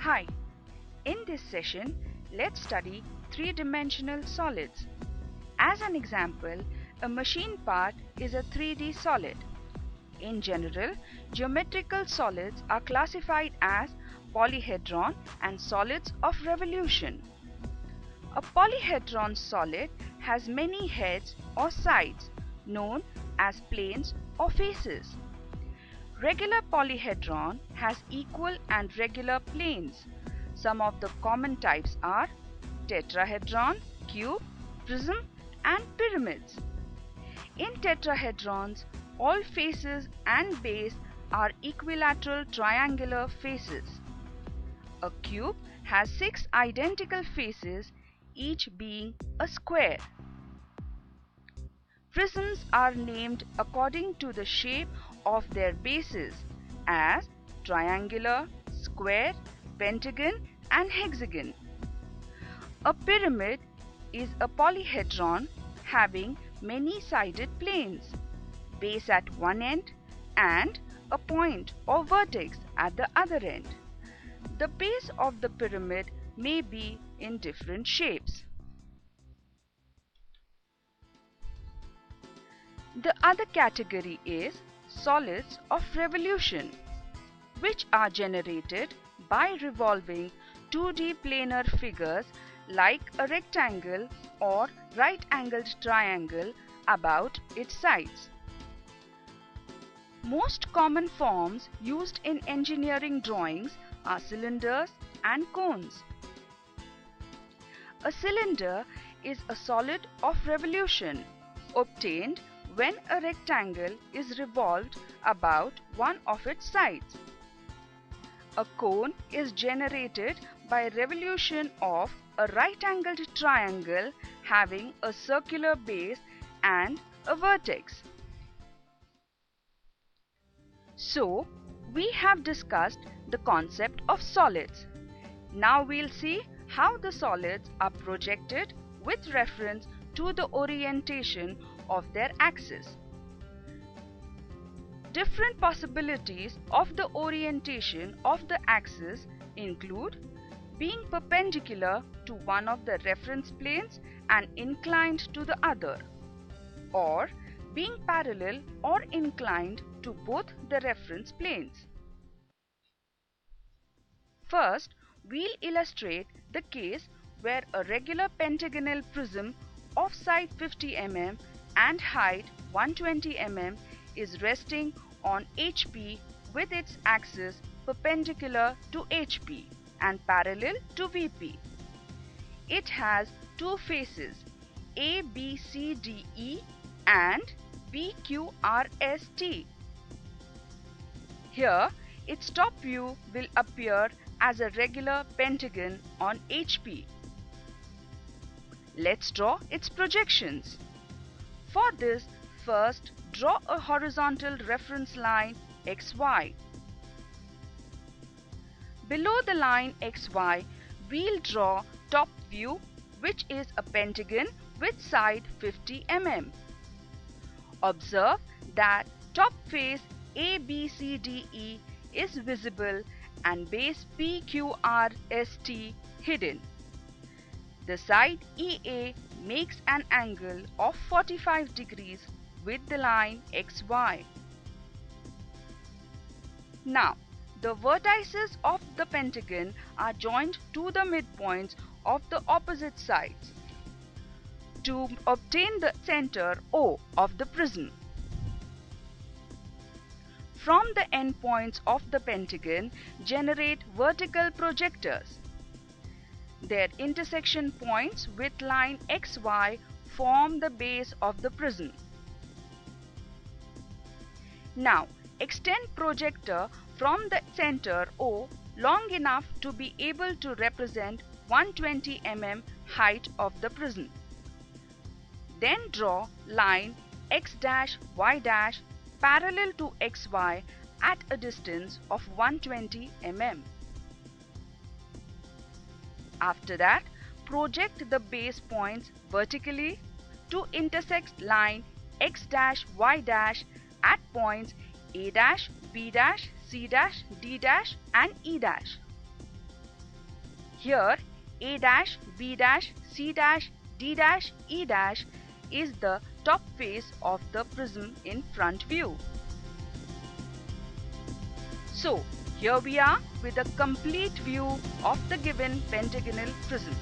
Hi, in this session, let's study three-dimensional solids. As an example, a machine part is a 3D solid. In general, geometrical solids are classified as polyhedron and solids of revolution. A polyhedron solid has many heads or sides, known as planes or faces. Regular polyhedron has equal and regular planes. Some of the common types are tetrahedron, cube, prism, and pyramids. In tetrahedrons, all faces and base are equilateral triangular faces. A cube has 6 identical faces, each being a square. Prisms are named according to the shape of their bases as triangular, square, pentagon, and hexagon. A pyramid is a polyhedron having many-sided planes, base at one end and a point or vertex at the other end. The base of the pyramid may be in different shapes. The other category is solids of revolution, which are generated by revolving 2D planar figures like a rectangle or right-angled triangle about its sides. Most common forms used in engineering drawings are cylinders and cones. A cylinder is a solid of revolution obtained when a rectangle is revolved about one of its sides. A cone is generated by revolution of a right-angled triangle having a circular base and a vertex. So, we have discussed the concept of solids. Now we'll see how the solids are projected with reference to the orientation of their axis. Different possibilities of the orientation of the axis include being perpendicular to one of the reference planes and inclined to the other, or being parallel or inclined to both the reference planes. First, we'll illustrate the case where a regular pentagonal prism of side 50 mm and height 120 mm is resting on HP with its axis perpendicular to HP and parallel to VP. It has two faces A, B, C, D, E and P, Q, R, S, T. Here, its top view will appear as a regular pentagon on HP. Let's draw its projections. For this, first draw a horizontal reference line XY. Below the line XY, we'll draw top view, which is a pentagon with side 50 mm. Observe that top face A, B, C, D, E is visible and base P, Q, R, S, T hidden. The side EA makes an angle of 45 degrees with the line XY. Now, the vertices of the pentagon are joined to the midpoints of the opposite sides to obtain the center O of the prism. From the endpoints of the pentagon, generate vertical projectors. Their intersection points with line XY form the base of the prism. Now, extend projector from the center O long enough to be able to represent 120 mm height of the prism. Then draw line X-Y' parallel to XY at a distance of 120 mm. After that, project the base points vertically to intersect line X-Y' at points A', B', C', D' and E'. Here A dash, B dash, C dash, D dash, E dash is the top face of the prism in front view. So here we are with a complete view of the given pentagonal prism.